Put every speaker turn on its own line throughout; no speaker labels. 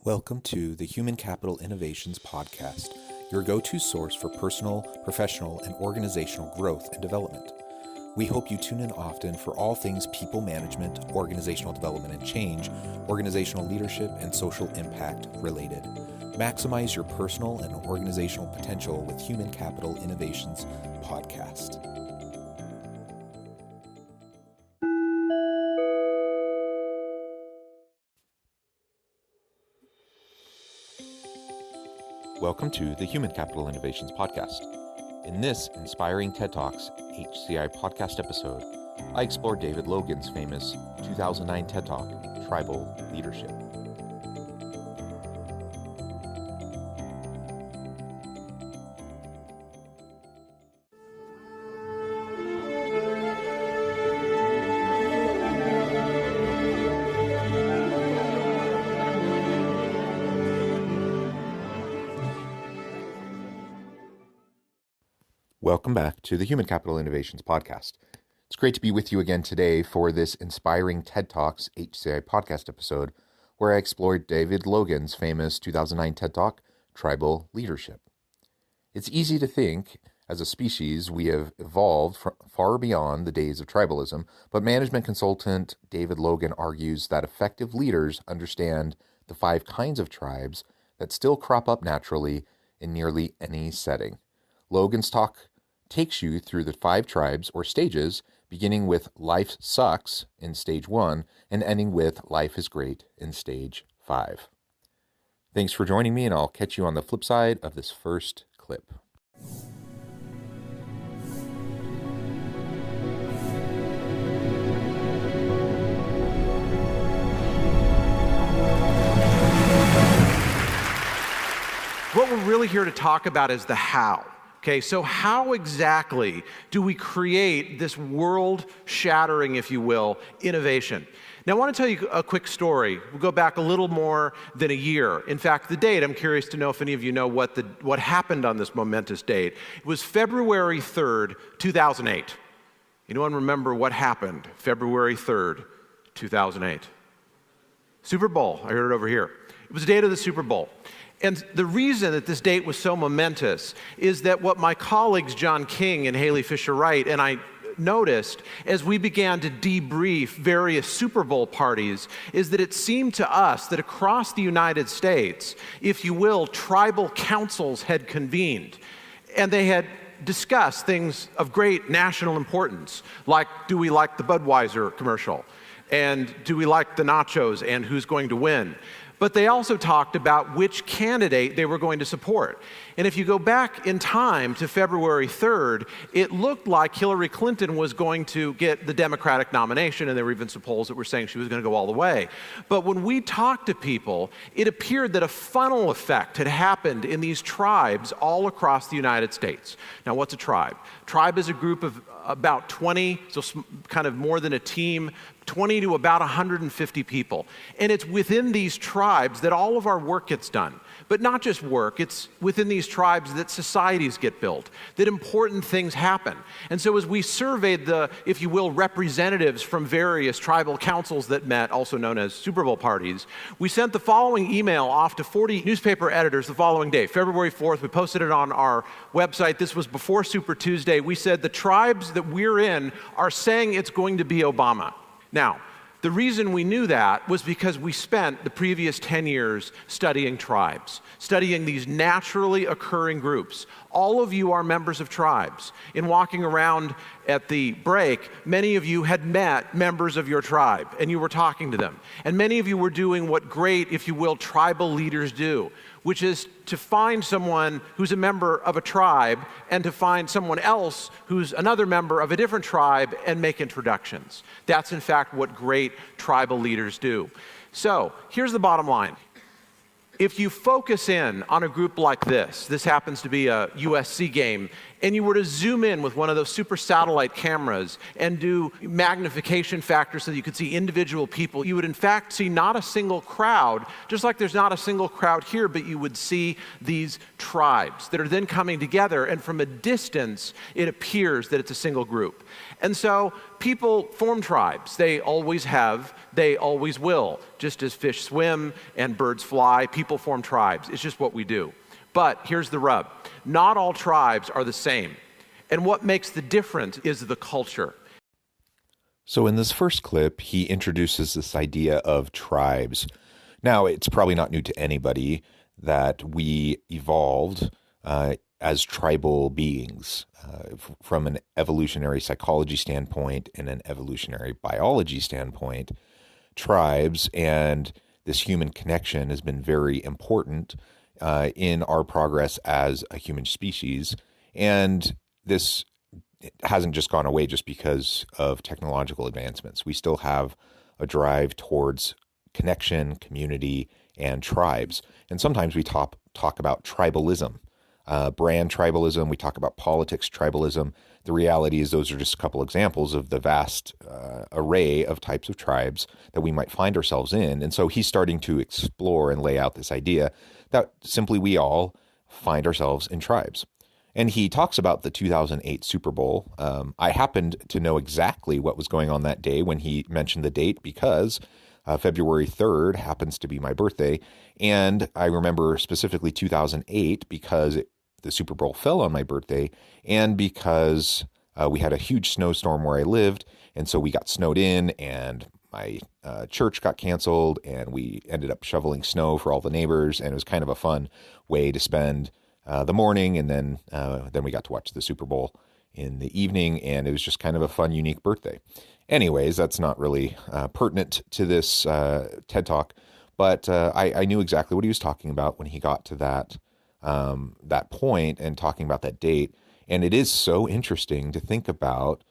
Welcome to the Human Capital Innovations Podcast, your go-to source for personal, professional, and organizational growth and development. We hope you tune in often for all things people management, organizational development and change, organizational leadership, and social impact related. Maximize your personal and organizational potential with Human Capital Innovations Podcast. Welcome to the Human Capital Innovations Podcast. In this inspiring TED Talks HCI podcast episode, I explore David Logan's famous 2009 TED Talk, Tribal Leadership. Welcome back to the Human Capital Innovations Podcast. It's great to be with you again today for this inspiring TED Talks HCI podcast episode, where I explored David Logan's famous 2009 TED Talk, Tribal Leadership. It's easy to think, as a species, we have evolved far beyond the days of tribalism, but management consultant David Logan argues that effective leaders understand the 5 kinds of tribes that still crop up naturally in nearly any setting. Logan's talk takes you through the 5 tribes or stages, beginning with life sucks in stage 1 and ending with life is great in stage 5. Thanks for joining me, and I'll catch you on the flip side of this first clip.
What we're really here to talk about is the how. Okay, so how exactly do we create this world-shattering, if you will, innovation? Now, I want to tell you a quick story. We'll go back a little more than a year. In fact, the date, I'm curious to know if any of you know what happened on this momentous date. It was February 3rd, 2008. Anyone remember what happened February 3rd, 2008? Super Bowl. I heard it over here. It was the date of the Super Bowl. And the reason that this date was so momentous is that what my colleagues John King and Haley Fisher-Wright and I noticed as we began to debrief various Super Bowl parties is that it seemed to us that across the United States, if you will, tribal councils had convened, and they had discussed things of great national importance, like, do we like the Budweiser commercial? And do we like the nachos and who's going to win? But they also talked about which candidate they were going to support. And if you go back in time to February 3rd, it looked like Hillary Clinton was going to get the Democratic nomination, and there were even some polls that were saying she was going to go all the way. But when we talked to people, it appeared that a funnel effect had happened in these tribes all across the United States. Now, what's a tribe? Tribe is a group of about 20, so kind of more than a team, 20 to about 150 people. And it's within these tribes that all of our work gets done. But not just work, it's within these tribes that societies get built, that important things happen. And so as we surveyed the, if you will, representatives from various tribal councils that met, also known as Super Bowl parties, we sent the following email off to 40 newspaper editors the following day, February 4th. We posted it on our website. This was before Super Tuesday. We said the tribes that we're in are saying it's going to be Obama. Now, the reason we knew that was because we spent the previous 10 years studying tribes, studying these naturally occurring groups. All of you are members of tribes. In walking around at the break, many of you had met members of your tribe, and you were talking to them. And many of you were doing what great, if you will, tribal leaders do, which is to find someone who's a member of a tribe and to find someone else who's another member of a different tribe and make introductions. That's, in fact, what great tribal leaders do. So here's the bottom line. If you focus in on a group like this happens to be a USC game, and you were to zoom in with one of those super satellite cameras and do magnification factors so that you could see individual people, you would in fact see not a single crowd, just like there's not a single crowd here, but you would see these tribes that are then coming together, and from a distance, it appears that it's a single group. And so people form tribes. They always have, they always will. Just as fish swim and birds fly, people form tribes. It's just what we do. But here's the rub. Not all tribes are the same. And what makes the difference is the culture.
So in this first clip, he introduces this idea of tribes. Now, it's probably not new to anybody that we evolved as tribal beings from an evolutionary psychology standpoint and an evolutionary biology standpoint. Tribes and this human connection has been very important in our progress as a human species. And this hasn't just gone away just because of technological advancements. We still have a drive towards connection, community, and tribes. And sometimes we talk about tribalism, brand tribalism. We talk about politics tribalism. The reality is those are just a couple examples of the vast array of types of tribes that we might find ourselves in. And so he's starting to explore and lay out this idea that simply we all find ourselves in tribes. And he talks about the 2008 Super Bowl. I happened to know exactly what was going on that day when he mentioned the date because February 3rd happens to be my birthday. And I remember specifically 2008 because the Super Bowl fell on my birthday and because we had a huge snowstorm where I lived. And so we got snowed in and my church got canceled and we ended up shoveling snow for all the neighbors. And it was kind of a fun way to spend the morning, and then we got to watch the Super Bowl in the evening, and it was just kind of a fun, unique birthday. Anyways, that's not really pertinent to this TED Talk, but I knew exactly what he was talking about when he got to that point and talking about that date. And it is so interesting to think about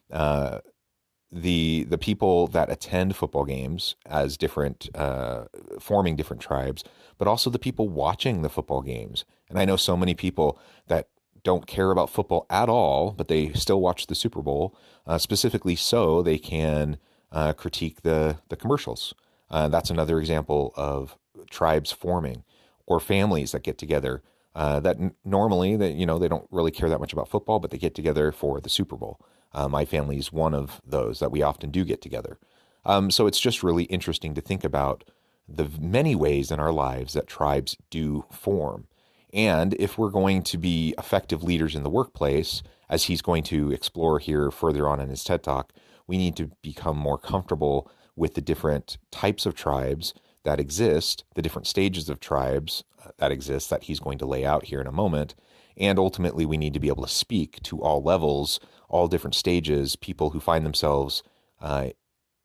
the people that attend football games as different, forming different tribes, but also the people watching the football games. And I know so many people that don't care about football at all, but they still watch the Super Bowl, specifically so they can critique the commercials. That's another example of tribes forming, or families that get together that normally they don't really care that much about football, but they get together for the Super Bowl. My family is one of those that we often do get together. So it's just really interesting to think about the many ways in our lives that tribes do form. And if we're going to be effective leaders in the workplace, as he's going to explore here further on in his TED Talk, we need to become more comfortable with the different types of tribes that exist, the different stages of tribes that exist that he's going to lay out here in a moment. And ultimately, we need to be able to speak to all levels, all different stages, people who find themselves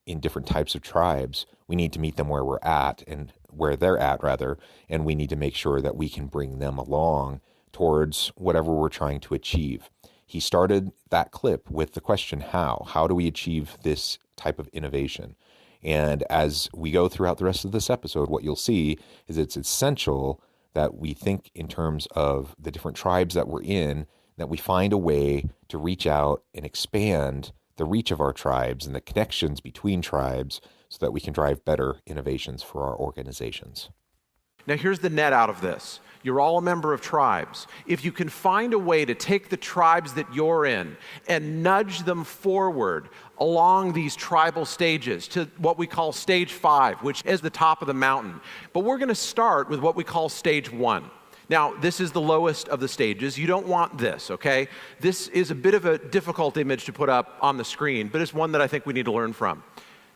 in different types of tribes. We need to meet them where we're at, and where they're at rather, and we need to make sure that we can bring them along towards whatever we're trying to achieve. He started that clip with the question, how? How do we achieve this type of innovation? And as we go throughout the rest of this episode, what you'll see is it's essential that we think in terms of the different tribes that we're in, that we find a way to reach out and expand the reach of our tribes and the connections between tribes so that we can drive better innovations for our organizations.
Now here's the net out of this. You're all a member of tribes. If you can find a way to take the tribes that you're in and nudge them forward along these tribal stages to what we call stage 5, which is the top of the mountain. But we're going to start with what we call stage 1. Now, this is the lowest of the stages. You don't want this, okay? This is a bit of a difficult image to put up on the screen, but it's one that I think we need to learn from.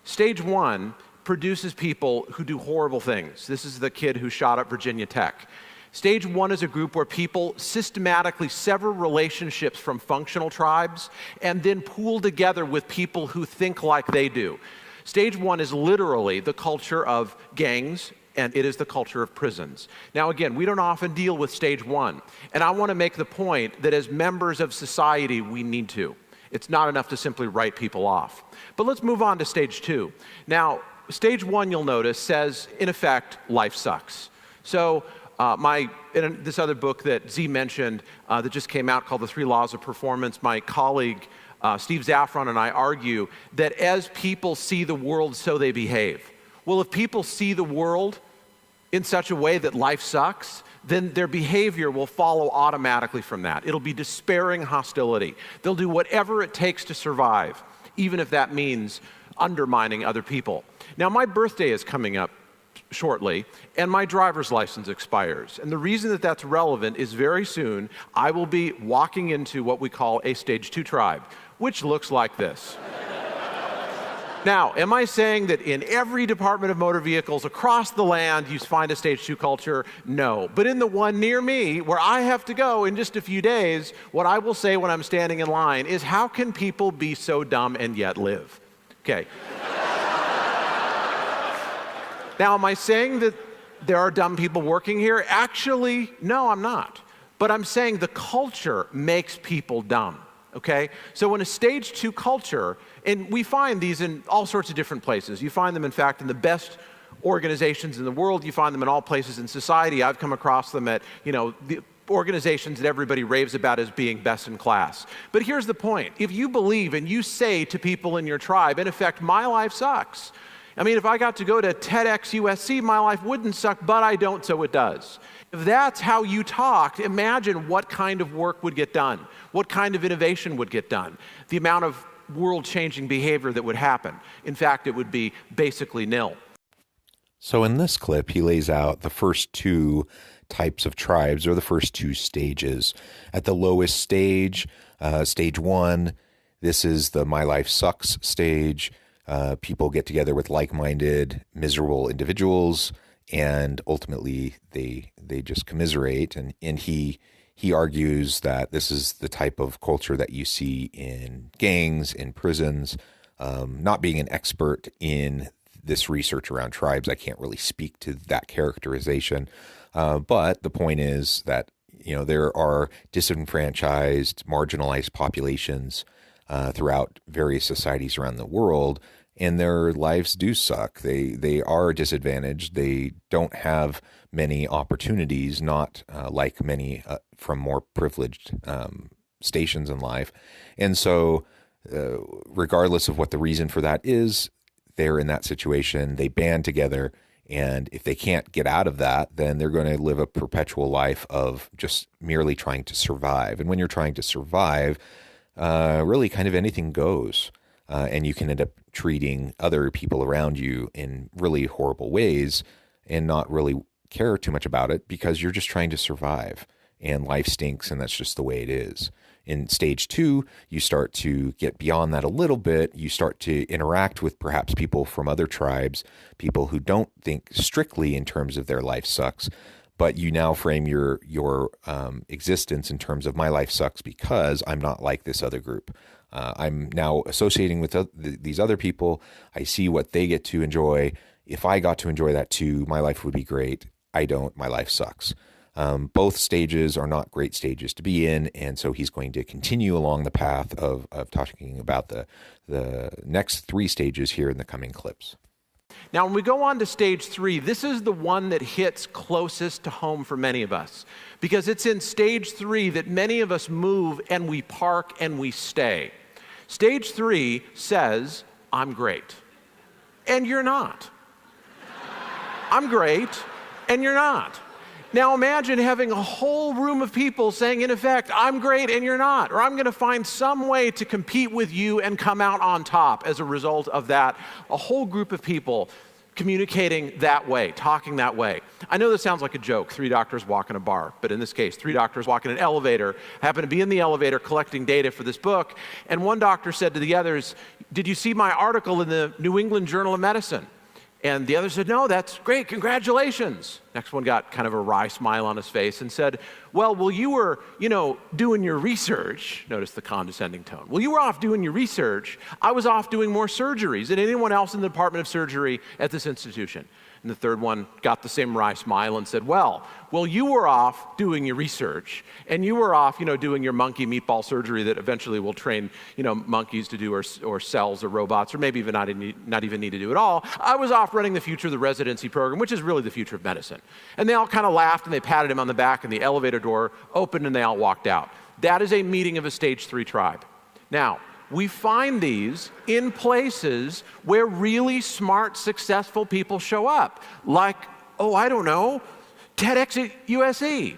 Stage 1 produces people who do horrible things. This is the kid who shot up Virginia Tech. Stage 1 is a group where people systematically sever relationships from functional tribes and then pool together with people who think like they do. Stage 1 is literally the culture of gangs, and it is the culture of prisons. Now again, we don't often deal with stage 1, and I want to make the point that as members of society, we need to. It's not enough to simply write people off. But let's move on to stage 2. Now, stage 1, you'll notice, says, in effect, life sucks. So in this other book that Z mentioned that just came out called The 3 Laws of Performance, my colleague Steve Zaffron and I argue that as people see the world, so they behave. Well, if people see the world in such a way that life sucks, then their behavior will follow automatically from that. It'll be despairing hostility. They'll do whatever it takes to survive. even if that means undermining other people. Now, my birthday is coming up shortly, and my driver's license expires. And the reason that that's relevant is very soon I will be walking into what we call a stage 2 tribe, which looks like this. Now, am I saying that in every department of motor vehicles across the land you find a stage 2 culture? No. But in the one near me, where I have to go in just a few days, what I will say when I'm standing in line is, how can people be so dumb and yet live? Okay. Now, am I saying that there are dumb people working here? Actually, no, I'm not. But I'm saying the culture makes people dumb. Okay? So in a stage 2 culture, and we find these in all sorts of different places. You find them, in fact, in the best organizations in the world. You find them in all places in society. I've come across them at, the organizations that everybody raves about as being best in class. But here's the point. If you believe and you say to people in your tribe, in effect, my life sucks. I mean, if I got to go to TEDx USC, my life wouldn't suck, but I don't, so it does. If that's how you talked, imagine what kind of work would get done, what kind of innovation would get done, the amount of world-changing behavior that would happen. In fact, it would be basically nil.
So in this clip, he lays out the first 2 types of tribes, or the first 2 stages. At the lowest stage, stage 1, this is the my life sucks stage. People get together with like-minded, miserable individuals, and ultimately they just commiserate. And he argues that this is the type of culture that you see in gangs, in prisons. Not being an expert in this research around tribes, I can't really speak to that characterization. But the point is that there are disenfranchised, marginalized populations throughout various societies around the world, and their lives do suck. They are disadvantaged. They don't have many opportunities, not like many from more privileged stations in life. And so regardless of what the reason for that is, they're in that situation. They band together, and if they can't get out of that, then they're going to live a perpetual life of just merely trying to survive. And when you're trying to survive, really kind of anything goes. And you can end up treating other people around you in really horrible ways and not really care too much about it because you're just trying to survive. And life stinks, and that's just the way it is. In stage 2, you start to get beyond that a little bit. You start to interact with perhaps people from other tribes, people who don't think strictly in terms of their life sucks, but you now frame your existence in terms of my life sucks because I'm not like this other group. I'm now associating with these other people. I see what they get to enjoy. If I got to enjoy that too, my life would be great. I don't. My life sucks. Both stages are not great stages to be in, and so he's going to continue along the path of talking about the next 3 stages here in the coming clips.
Now, when we go on to stage 3, this is the one that hits closest to home for many of us, because it's in stage 3 that many of us move and we park and we stay. Stage 3 says, I'm great, and you're not. I'm great, and you're not. Now imagine having a whole room of people saying, in effect, I'm great and you're not, or I'm going to find some way to compete with you and come out on top as a result of that. A whole group of people communicating that way, talking that way. I know this sounds like a joke, 3 doctors walk in a bar, but in this case, 3 doctors walk in an elevator, happen to be in the elevator collecting data for this book, and one doctor said to the others, did you see my article in the New England Journal of Medicine? And the other said, no, that's great, congratulations. Next one got kind of a wry smile on his face and said, well, you were, doing your research. Notice the condescending tone. Well, you were off doing your research. I was off doing more surgeries than anyone else in the Department of Surgery at this institution. And the third one got the same wry smile and said, well, you were off doing your research, and you were off, doing your monkey meatball surgery that eventually will train, monkeys to do, or cells or robots, or maybe even not even need to do it all. I was off running the future of the residency program, which is really the future of medicine. And they all kind of laughed, and they patted him on the back, and the elevator door opened, and they all walked out. That is a meeting of a stage 3 tribe. Now, we find these in places where really smart, successful people show up. Like, I don't know, TEDx at USC.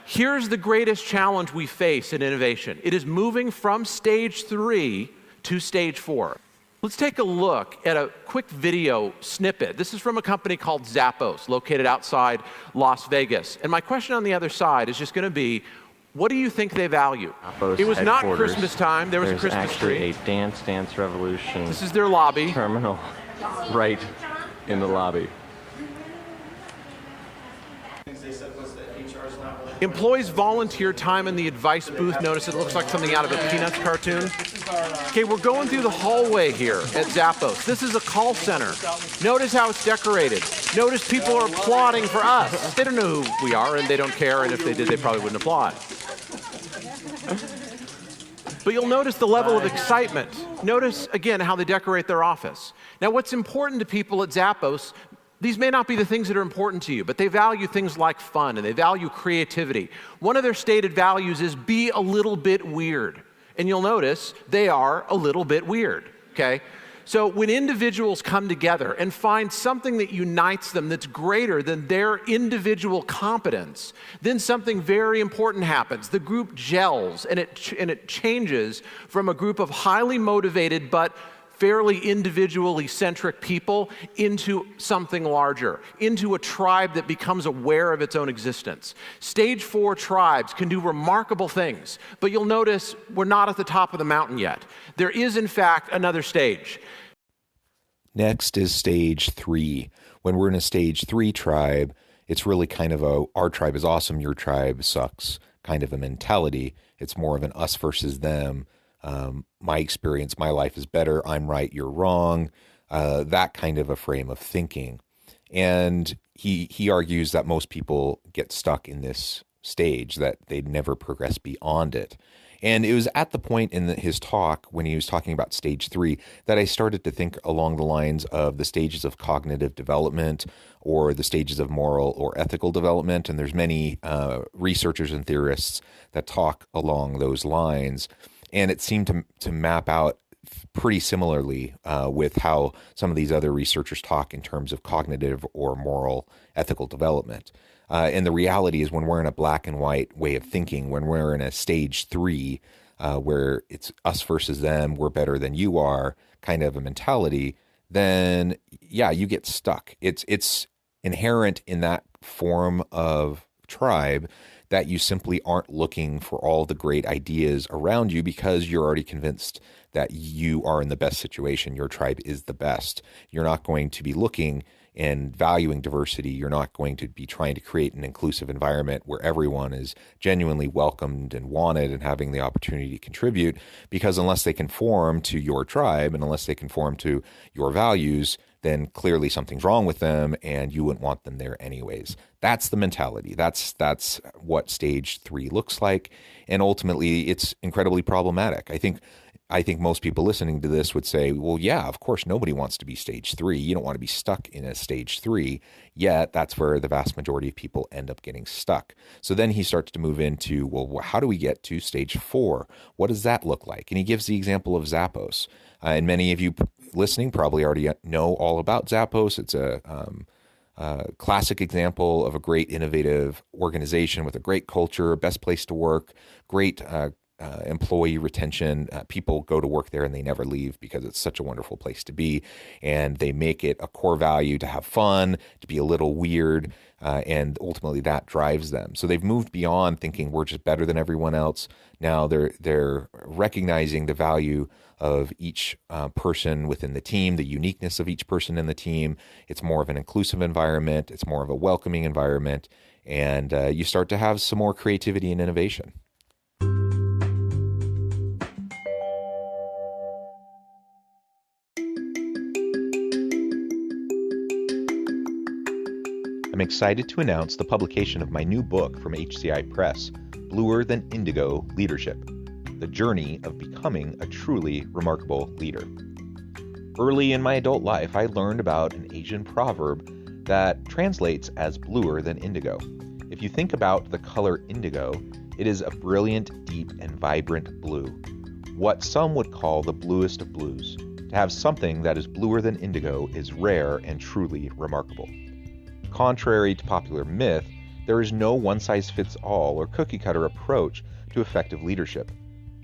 Here's the greatest challenge we face in innovation. It is moving from stage 3 to stage 4. Let's take a look at a quick video snippet. This is from a company called Zappos, located outside Las Vegas. And my question on the other side is just going to be, what do you think they value?
Zappos
it was not
headquarters.
Christmas time. There was a Christmas tree.
There's actually a Dance Dance Revolution
This is their lobby.
terminal right in the lobby.
Employees volunteer time in the advice booth. Notice it looks like something out of a Peanuts cartoon. Okay, we're going through the hallway here at Zappos. This is a call center. Notice how it's decorated. Notice people are applauding for us. They don't know who we are, and they don't care, and if they did, they probably wouldn't applaud. But you'll notice the level of excitement. Notice, again, how they decorate their office. Now, what's important to people at Zappos, these may not be the things that are important to you, but they value things like fun, and they value creativity. One of their stated values is be a little bit weird. And you'll notice they are a little bit weird, okay? So when individuals come together and find something that unites them that's greater than their individual competence, then something very important happens. The group gels, and it changes from a group of highly motivated but fairly individually centric people into something larger, into a tribe that becomes aware of its own existence. Stage 4 tribes can do remarkable things, but you'll notice we're not at the top of the mountain yet. There is, in fact, another stage.
Next is stage 3. When we're in a stage 3 tribe, it's really kind of our tribe is awesome, your tribe sucks kind of a mentality. It's more of an us versus them. My experience, my life is better, I'm right, you're wrong, that kind of a frame of thinking. And he argues that most people get stuck in this stage, that they never progress beyond it. And it was at the point in his talk, when he was talking about stage 3, that I started to think along the lines of the stages of cognitive development or the stages of moral or ethical development. And there's many researchers and theorists that talk along those lines. And it seemed to map out pretty similarly with how some of these other researchers talk in terms of cognitive or moral ethical development. And the reality is when we're in a black and white way of thinking, when we're in a stage 3 where it's us versus them, we're better than you are kind of a mentality, then yeah, you get stuck. It's inherent in that form of tribe that you simply aren't looking for all the great ideas around you because you're already convinced that you are in the best situation. Your tribe is the best. You're not going to be looking and valuing diversity. You're not going to be trying to create an inclusive environment where everyone is genuinely welcomed and wanted and having the opportunity to contribute, because unless they conform to your tribe and unless they conform to your values, then clearly something's wrong with them and you wouldn't want them there anyways. That's the mentality. That's what stage 3 looks like. And ultimately, it's incredibly problematic. I think most people listening to this would say, well, yeah, of course, nobody wants to be stage 3. You don't want to be stuck in a stage 3, yet that's where the vast majority of people end up getting stuck. So then he starts to move into, well, how do we get to stage 4? What does that look like? And he gives the example of Zappos. And many of you listening probably already know all about Zappos. It's a classic example of a great innovative organization with a great culture, best place to work, great employee retention. People go to work there and they never leave because it's such a wonderful place to be. And they make it a core value to have fun, to be a little weird, and ultimately that drives them. So they've moved beyond thinking we're just better than everyone else. Now they're recognizing the value of each person within the team, the uniqueness of each person in the team. It's more of an inclusive environment. It's more of a welcoming environment. And you start to have some more creativity and innovation. I'm excited to announce the publication of my new book from HCI Press, Bluer Than Indigo Leadership: The Journey of Becoming a Truly Remarkable Leader. Early in my adult life, I learned about an Asian proverb that translates as bluer than indigo. If you think about the color indigo, it is a brilliant, deep, and vibrant blue, what some would call the bluest of blues. To have something that is bluer than indigo is rare and truly remarkable. Contrary to popular myth, there is no one-size-fits-all or cookie-cutter approach to effective leadership.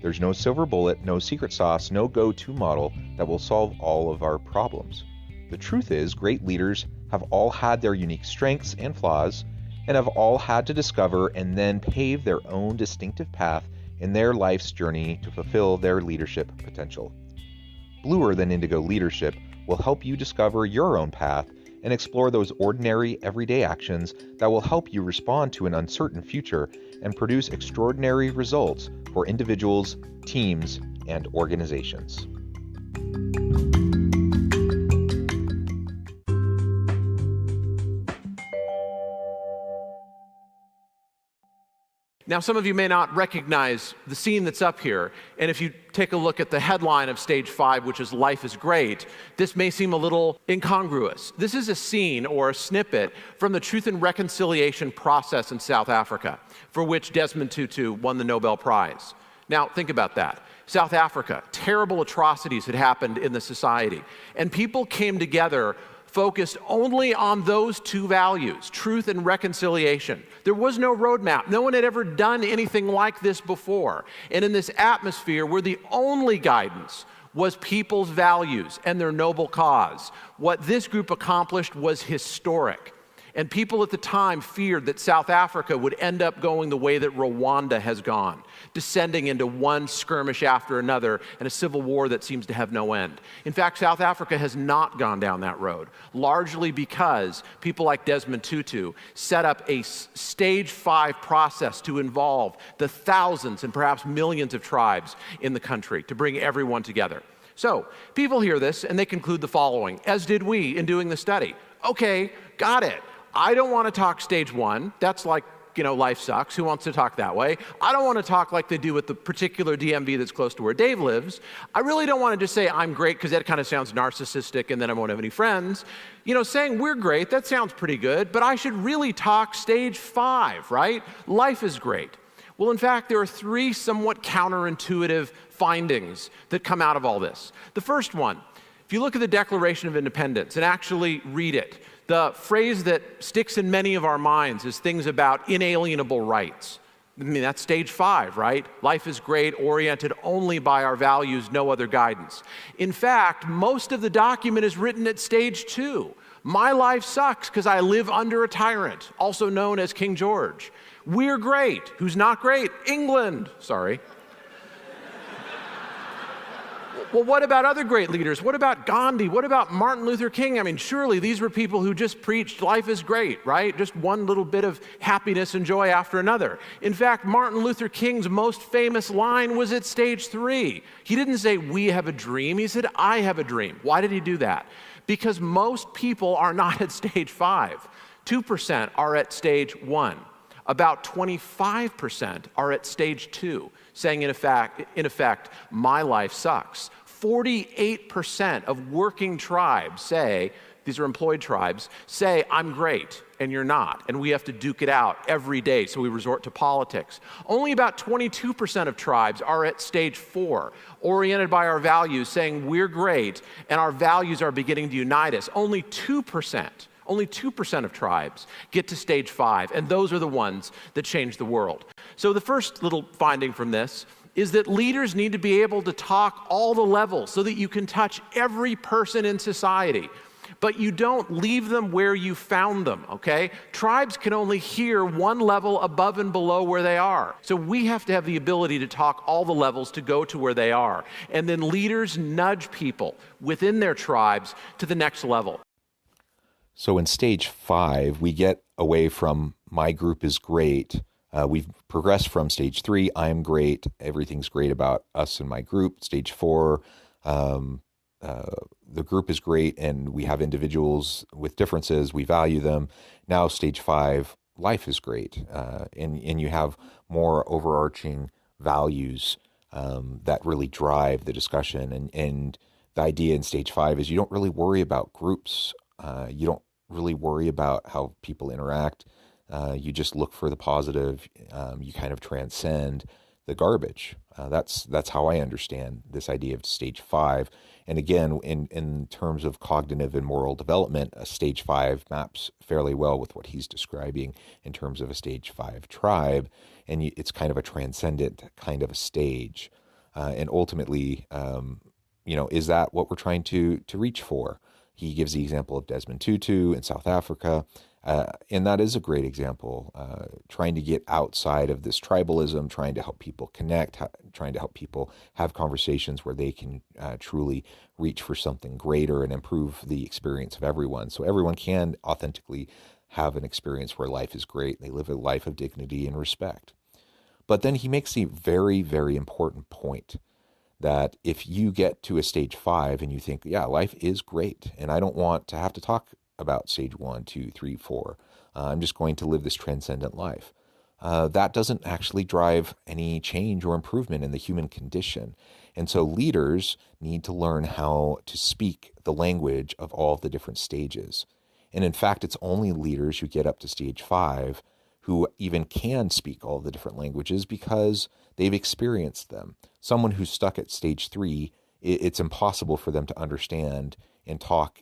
There's no silver bullet, no secret sauce, no go-to model that will solve all of our problems. The truth is, great leaders have all had their unique strengths and flaws, and have all had to discover and then pave their own distinctive path in their life's journey to fulfill their leadership potential. Bluer Than Indigo Leadership will help you discover your own path and explore those ordinary, everyday actions that will help you respond to an uncertain future and produce extraordinary results for individuals, teams, and organizations.
Now, some of you may not recognize the scene that's up here, and if you take a look at the headline of Stage 5, which is Life is Great, this may seem a little incongruous. This is a scene or a snippet from the Truth and Reconciliation process in South Africa, for which Desmond Tutu won the Nobel Prize. Now, think about that. South Africa, terrible atrocities had happened in the society, and people came together focused only on those two values, truth and reconciliation. There was no roadmap. No one had ever done anything like this before. And in this atmosphere where the only guidance was people's values and their noble cause, what this group accomplished was historic. And people at the time feared that South Africa would end up going the way that Rwanda has gone, descending into one skirmish after another and a civil war that seems to have no end. In fact, South Africa has not gone down that road, largely because people like Desmond Tutu set up a Stage 5 process to involve the thousands and perhaps millions of tribes in the country to bring everyone together. So people hear this and they conclude the following, as did we in doing the study. Okay, got it. I don't want to talk Stage 1. That's like, life sucks. Who wants to talk that way? I don't want to talk like they do with the particular DMV that's close to where Dave lives. I really don't want to just say I'm great because that kind of sounds narcissistic and then I won't have any friends. Saying we're great, that sounds pretty good, but I should really talk Stage 5, right? Life is great. Well, in fact, there are three somewhat counterintuitive findings that come out of all this. The first one, if you look at the Declaration of Independence and actually read it, the phrase that sticks in many of our minds is things about inalienable rights. I mean, that's Stage 5, right? Life is great, oriented only by our values, no other guidance. In fact, most of the document is written at Stage 2. My life sucks because I live under a tyrant, also known as King George. We're great. Who's not great? England. Sorry. Well, what about other great leaders? What about Gandhi? What about Martin Luther King? I mean, surely these were people who just preached life is great, right? Just one little bit of happiness and joy after another. In fact, Martin Luther King's most famous line was at Stage 3. He didn't say, we have a dream. He said, I have a dream. Why did he do that? Because most people are not at Stage 5. 2% are at Stage 1. About 25% are at Stage 2, saying in effect, my life sucks. 48% of working tribes say, these are employed tribes, say, I'm great, and you're not, and we have to duke it out every day, so we resort to politics. Only about 22% of tribes are at Stage 4, oriented by our values, saying we're great, and our values are beginning to unite us. Only 2% of tribes get to Stage 5, and those are the ones that change the world. So the first little finding from this is that leaders need to be able to talk all the levels so that you can touch every person in society. But you don't leave them where you found them, okay? Tribes can only hear one level above and below where they are. So we have to have the ability to talk all the levels to go to where they are. And then leaders nudge people within their tribes to the next level.
So in Stage 5, we get away from my group is great. We've progressed from Stage 3, I'm great, everything's great about us and my group. Stage 4, the group is great and we have individuals with differences, we value them. Now Stage 5, life is great. And you have more overarching values that really drive the discussion. And the idea in Stage 5 is you don't really worry about groups. You don't really worry about how people interact. You just look for the positive. You kind of transcend the garbage. That's how I understand this idea of Stage 5. And again, in terms of cognitive and moral development, a Stage 5 maps fairly well with what he's describing in terms of a Stage 5 tribe. And it's kind of a transcendent kind of a stage. And ultimately, is that what we're trying to reach for? He gives the example of Desmond Tutu in South Africa, and that is a great example. Trying to get outside of this tribalism, trying to help people connect, trying to help people have conversations where they can truly reach for something greater and improve the experience of everyone. So everyone can authentically have an experience where life is great. They live a life of dignity and respect. But then he makes a very, very important point that if you get to a stage 5 and you think, yeah, life is great, and I don't want to have to talk about stage 1, 2, 3, 4, I'm just going to live this transcendent life. That doesn't actually drive any change or improvement in the human condition. And so leaders need to learn how to speak the language of all of the different stages. And in fact, it's only leaders who get up to stage 5 who even can speak all the different languages because they've experienced them. Someone who's stuck at stage 3, it's impossible for them to understand and talk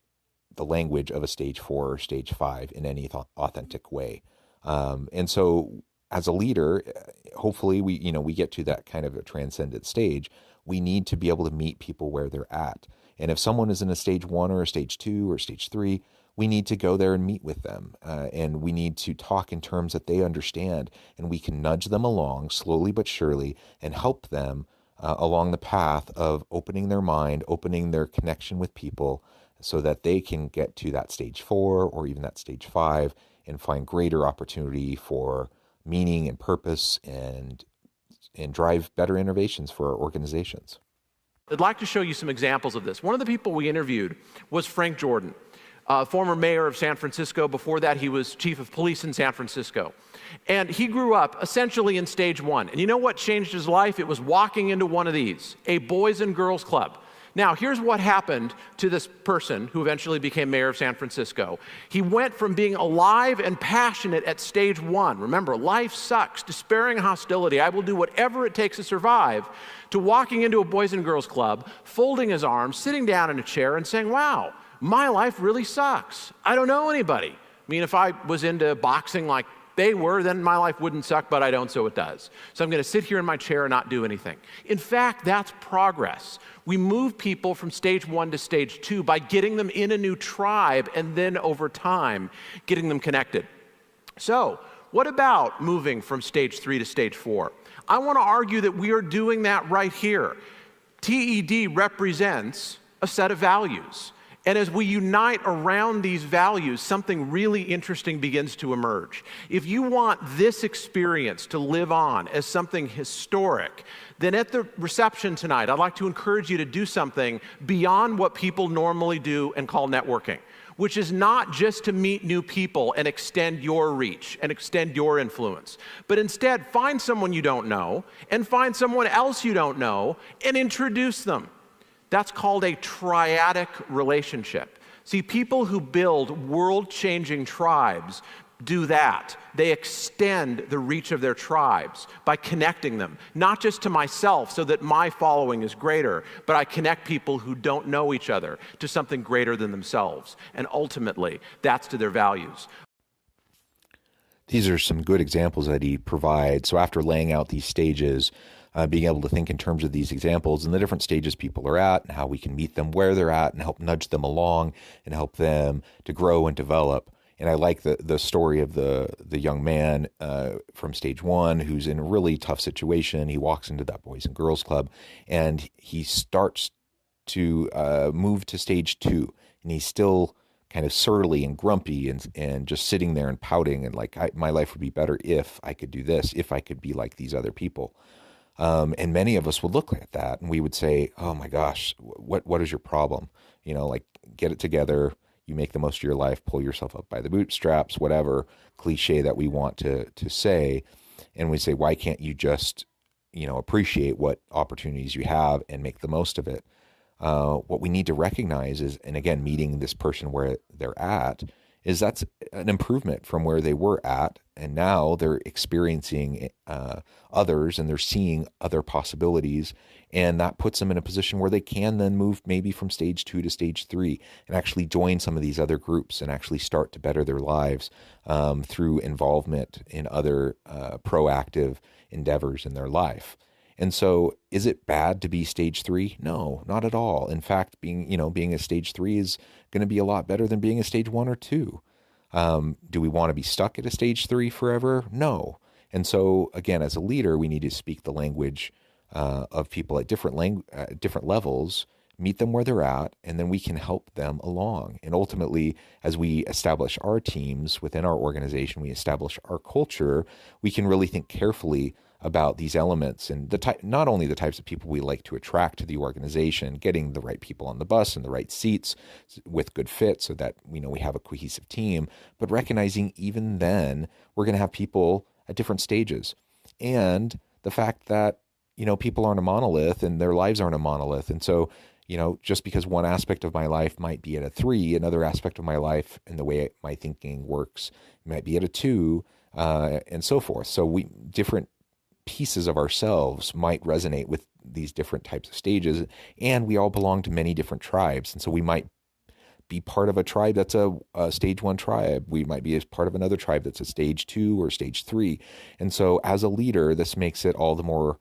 the language of a stage 4 or stage 5 in any authentic way. And so as a leader, hopefully we get to that kind of a transcendent stage. We need to be able to meet people where they're at. And if someone is in a stage 1 or a stage 2 or stage 3, we need to go there and meet with them. And we need to talk in terms that they understand. And we can nudge them along slowly but surely and help them along the path of opening their mind, opening their connection with people so that they can get to that stage 4 or even that stage 5 and find greater opportunity for meaning and purpose and drive better innovations for our organizations.
I'd like to show you some examples of this. One of the people we interviewed was Frank Jordan, former mayor of San Francisco. Before that, he was chief of police in San Francisco. And he grew up essentially in stage 1. And you know what changed his life? It was walking into one of these, a boys and girls club. Now, here's what happened to this person who eventually became mayor of San Francisco. He went from being alive and passionate at stage 1, remember, life sucks, despairing hostility, I will do whatever it takes to survive, to walking into a boys and girls club, folding his arms, sitting down in a chair and saying, wow, my life really sucks. I don't know anybody. I mean, if I was into boxing like they were, then my life wouldn't suck, but I don't, so it does. So I'm going to sit here in my chair and not do anything. In fact, that's progress. We move people from stage 1 to stage 2 by getting them in a new tribe and then over time, getting them connected. So what about moving from stage 3 to stage 4? I want to argue that we are doing that right here. TED represents a set of values. And as we unite around these values, something really interesting begins to emerge. If you want this experience to live on as something historic, then at the reception tonight, I'd like to encourage you to do something beyond what people normally do and call networking, which is not just to meet new people and extend your reach and extend your influence, but instead find someone you don't know and find someone else you don't know and introduce them. That's called a triadic relationship. See, people who build world-changing tribes do that. They extend the reach of their tribes by connecting them, not just to myself so that my following is greater, but I connect people who don't know each other to something greater than themselves. And ultimately, that's to their values.
These are some good examples that he provides. So after laying out these stages, being able to think in terms of these examples and the different stages people are at and how we can meet them where they're at and help nudge them along and help them to grow and develop. And I like the story of the young man from stage 1 who's in a really tough situation. He walks into that Boys and Girls Club and he starts to move to stage 2, and he's still kind of surly and grumpy and just sitting there and pouting and like, my life would be better if I could do this, if I could be like these other people. And many of us would look at that and we would say, oh my gosh, what is your problem? Like, get it together. You make the most of your life, pull yourself up by the bootstraps, whatever cliche that we want to say. And we say, why can't you just, appreciate what opportunities you have and make the most of it? What we need to recognize is, and again, meeting this person where they're at, is that's an improvement from where they were at. And now they're experiencing others and they're seeing other possibilities. And that puts them in a position where they can then move maybe from stage 2 to stage 3 and actually join some of these other groups and actually start to better their lives through involvement in other proactive endeavors in their life. And so is it bad to be stage 3? No, not at all. In fact, being a stage 3 is going to be a lot better than being a stage 1 or 2. Do we want to be stuck at a stage 3 forever? No. And so again, as a leader, we need to speak the language of people at different levels, meet them where they're at, and then we can help them along. And ultimately, as we establish our teams within our organization, we establish our culture, we can really think carefully about these elements and not only the types of people we like to attract to the organization, getting the right people on the bus and the right seats with good fit so that we have a cohesive team, but recognizing even then we're going to have people at different stages. And the fact that, people aren't a monolith and their lives aren't a monolith. And so, just because one aspect of my life might be at a 3, another aspect of my life and the way my thinking works might be at a 2, and so forth. So different pieces of ourselves might resonate with these different types of stages, and we all belong to many different tribes. And so we might be part of a tribe that's a stage 1 tribe. We might be as part of another tribe that's a stage 2 or stage 3. And so as a leader, this makes it all the more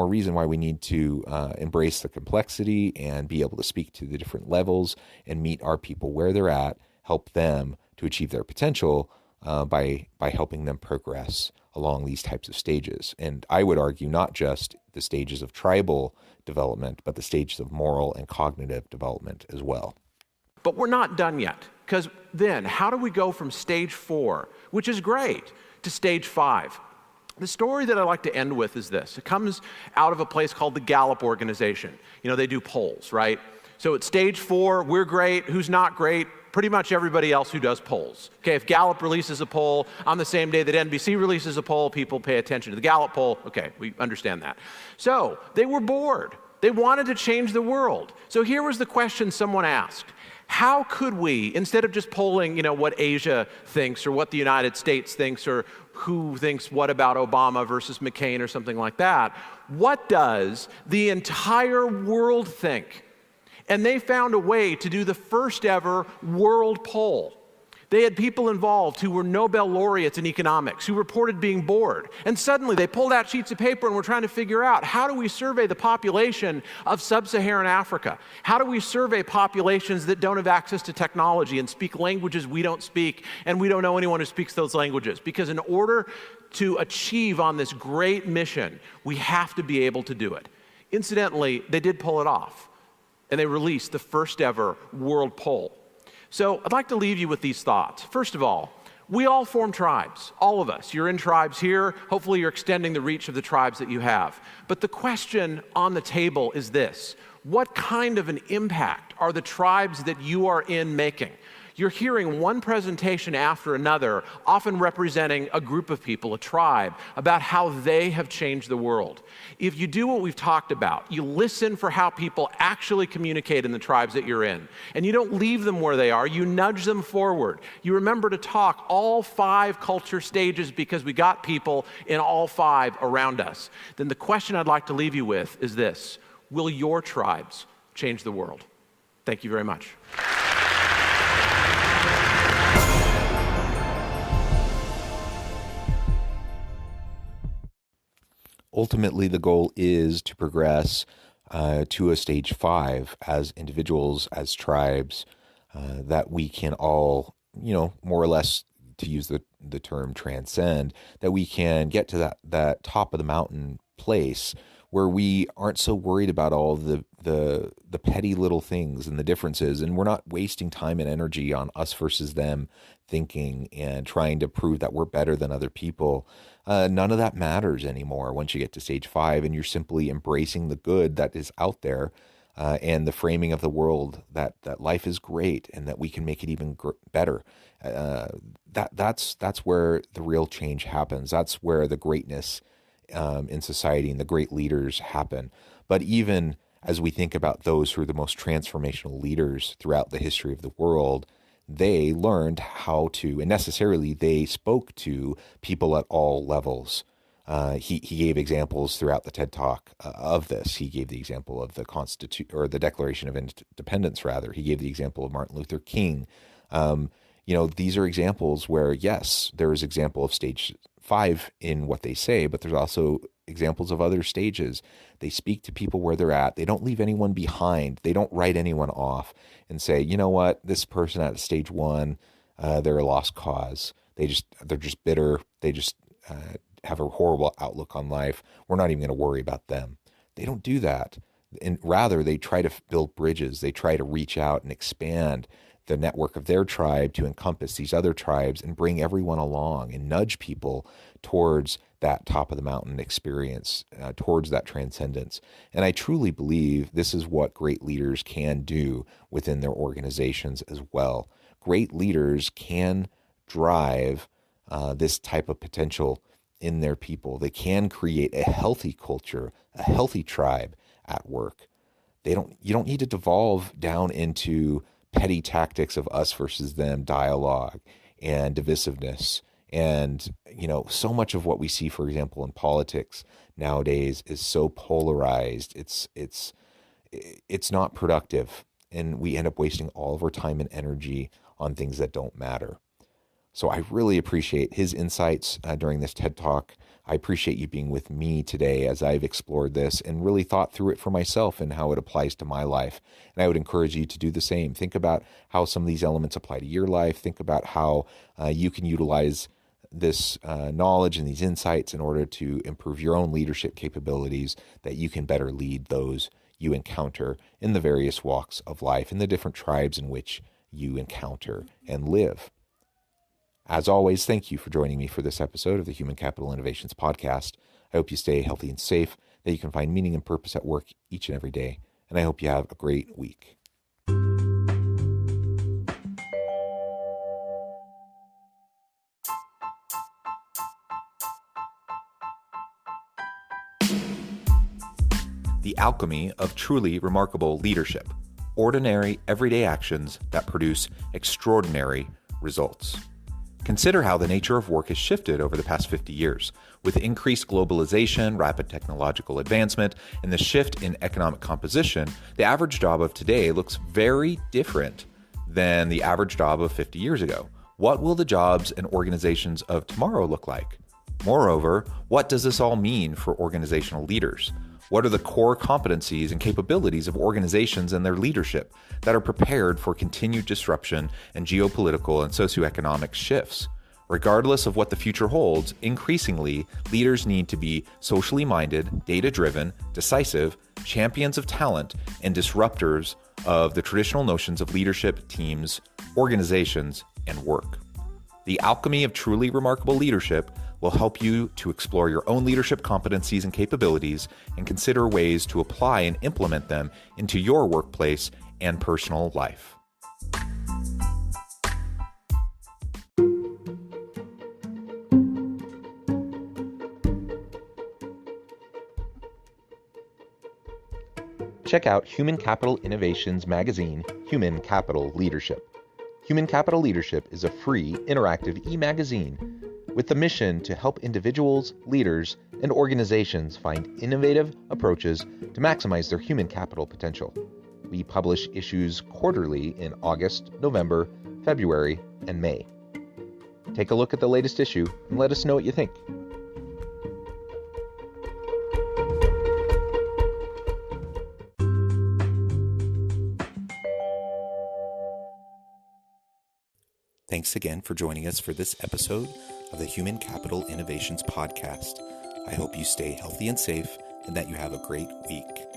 reason why we need to embrace the complexity and be able to speak to the different levels and meet our people where they're at, help them to achieve their potential by helping them progress along these types of stages. And I would argue not just the stages of tribal development, but the stages of moral and cognitive development as well.
But we're not done yet, because then how do we go from stage 4, which is great, to stage 5? The story that I like to end with is this. It comes out of a place called the Gallup organization. They do polls, right? So at stage 4, we're great. Who's not great? Pretty much everybody else who does polls. Okay, if Gallup releases a poll on the same day that NBC releases a poll, people pay attention to the Gallup poll. Okay, we understand that. So they were bored. They wanted to change the world. So here was the question someone asked. How could we, instead of just polling, what Asia thinks or what the United States thinks or who thinks what about Obama versus McCain or something like that, what does the entire world think? And they found a way to do the first ever world poll. They had people involved who were Nobel laureates in economics who reported being bored. And suddenly they pulled out sheets of paper and were trying to figure out, how do we survey the population of sub-Saharan Africa? How do we survey populations that don't have access to technology and speak languages we don't speak, and we don't know anyone who speaks those languages? Because in order to achieve on this great mission, we have to be able to do it. Incidentally, they did pull it off, and they released the first ever world poll. So I'd like to leave you with these thoughts. First of all, we all form tribes, all of us. You're in tribes here. Hopefully you're extending the reach of the tribes that you have. But the question on the table is this: what kind of an impact are the tribes that you are in making? You're hearing one presentation after another, often representing a group of people, a tribe, about how they have changed the world. If you do what we've talked about, you listen for how people actually communicate in the tribes that you're in, and you don't leave them where they are, you nudge them forward. You remember to talk all 5 culture stages because we got people in all 5 around us. Then the question I'd like to leave you with is this: will your tribes change the world? Thank you very much.
Ultimately, the goal is to progress to a stage 5 as individuals, as tribes, that we can all, more or less, to use the term transcend, that we can get to that top of the mountain place where we aren't so worried about all the petty little things and the differences, and we're not wasting time and energy on us versus them thinking and trying to prove that we're better than other people. None of that matters anymore once you get to stage 5, and you're simply embracing the good that is out there, and the framing of the world that life is great and that we can make it even better. That's where the real change happens. That's where the greatness in society and the great leaders happen. But even as we think about those who are the most transformational leaders throughout the history of the world, they learned how to, and necessarily they spoke to people at all levels. He gave examples throughout the TED Talk of this. He gave the example of the Declaration of Independence, rather. He gave the example of Martin Luther King. These are examples where, yes, there is example of stage 5 in what they say, but there's also examples of other stages. They speak to people where they're at. They don't leave anyone behind. They don't write anyone off and say, you know what, this person at stage 1, they're a lost cause. They're just bitter. They just have a horrible outlook on life. We're not even going to worry about them. They don't do that. And rather, they try to build bridges. They try to reach out and expand the network of their tribe to encompass these other tribes and bring everyone along and nudge people towards that top of the mountain experience, towards that transcendence. And I truly believe this is what great leaders can do within their organizations as well. Great leaders can drive this type of potential in their people. They can create a healthy culture, a healthy tribe at work. You don't need to devolve down into petty tactics of us versus them dialogue and divisiveness. And, so much of what we see, for example, in politics nowadays is so polarized. It's not productive. And we end up wasting all of our time and energy on things that don't matter. So I really appreciate his insights during this TED Talk. I appreciate you being with me today as I've explored this and really thought through it for myself and how it applies to my life. And I would encourage you to do the same. Think about how some of these elements apply to your life. Think about how you can utilize this knowledge and these insights in order to improve your own leadership capabilities, that you can better lead those you encounter in the various walks of life, in the different tribes in which you encounter and live. As always, thank you for joining me for this episode of the Human Capital Innovations Podcast. I hope you stay healthy and safe, that you can find meaning and purpose at work each and every day, and I hope you have a great week. The alchemy of truly remarkable leadership. Ordinary, everyday actions that produce extraordinary results. Consider how the nature of work has shifted over the past 50 years. With increased globalization, rapid technological advancement, and the shift in economic composition, the average job of today looks very different than the average job of 50 years ago. What will the jobs and organizations of tomorrow look like? Moreover, what does this all mean for organizational leaders? What are the core competencies and capabilities of organizations and their leadership that are prepared for continued disruption and geopolitical and socioeconomic shifts? Regardless of what the future holds, increasingly, leaders need to be socially minded, data-driven, decisive, champions of talent, and disruptors of the traditional notions of leadership, teams, organizations, and work. The alchemy of truly remarkable leadership will help you to explore your own leadership competencies and capabilities and consider ways to apply and implement them into your workplace and personal life. Check out Human Capital Innovations magazine, Human Capital Leadership. Human Capital Leadership is a free, interactive e-magazine with the mission to help individuals, leaders, and organizations find innovative approaches to maximize their human capital potential. We publish issues quarterly in August, November, February, and May. Take a look at the latest issue and let us know what you think. Thanks again for joining us for this episode of the Human Capital Innovations Podcast. I hope you stay healthy and safe and that you have a great week.